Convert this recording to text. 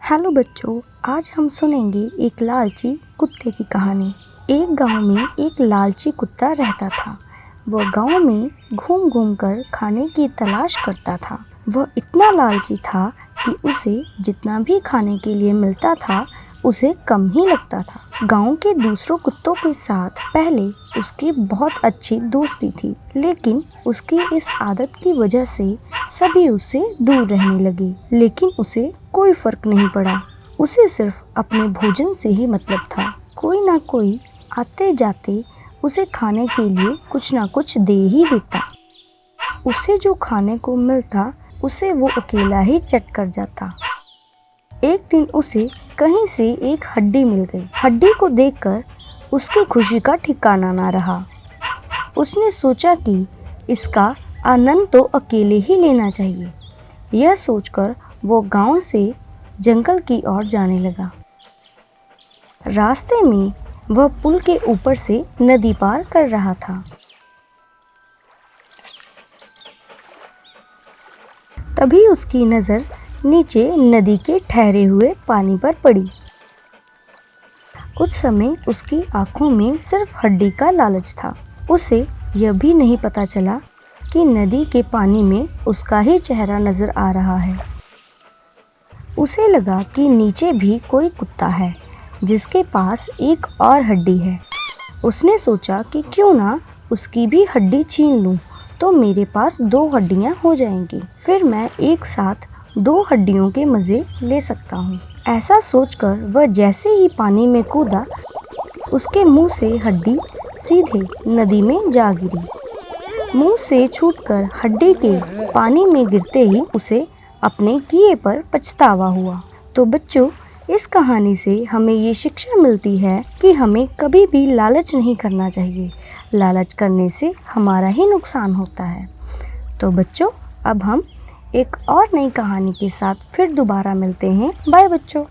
Hello बच्चों, आज हम सुनेंगे एक लालची कुत्ते की कहानी। एक गांव में एक लालची कुत्ता रहता था। वह गांव में घूम घूम कर खाने की तलाश करता था। वह इतना लालची था कि उसे जितना भी खाने के लिए मिलता था उसे कम ही लगता था। गांव के दूसरों कुत्तों के साथ पहले उसकी बहुत अच्छी दोस्ती थी, लेकिन उसकी इस आदत की वजह से सभी उससे दूर रहने लगे। लेकिन उसे कोई फर्क नहीं पड़ा। उसे सिर्फ अपने भोजन से ही मतलब था। कोई ना कोई आते जाते उसे खाने के लिए कुछ ना कुछ दे ही देता। उसे जो खाने को मिलता उसे वो अकेला ही चट कर जाता। एक दिन उसे कहीं से एक हड्डी मिल गई। हड्डी को देखकर उसकी खुशी का ठिकाना ना रहा। उसने सोचा कि इसका आनंद तो अकेले ही लेना चाहिए। यह सोचकर वो गांव से जंगल की ओर जाने लगा। रास्ते में वह पुल के ऊपर से नदी पार कर रहा था। तभी उसकी नज़र नीचे नदी के ठहरे हुए पानी पर पड़ी। कुछ समय उसकी आंखों में सिर्फ हड्डी का लालच था। उसे यह भी नहीं पता चला कि नदी के पानी में उसका ही चेहरा नजर आ रहा है। उसे लगा कि नीचे भी कोई कुत्ता है जिसके पास एक और हड्डी है। उसने सोचा कि क्यों ना उसकी भी हड्डी छीन लूं, तो मेरे पास 2 हड्डियां हो जाएंगी। फिर मैं एक साथ 2 हड्डियों के मज़े ले सकता हूँ। ऐसा सोचकर वह जैसे ही पानी में कूदा, उसके मुंह से हड्डी सीधे नदी में जा गिरी। मुंह से छूटकर हड्डी के पानी में गिरते ही उसे अपने किए पर पछतावा हुआ। तो बच्चों, इस कहानी से हमें ये शिक्षा मिलती है कि हमें कभी भी लालच नहीं करना चाहिए। लालच करने से हमारा ही नुकसान होता है। तो बच्चों, अब हम एक और नई कहानी के साथ फिर दोबारा मिलते हैं। बाय बच्चों।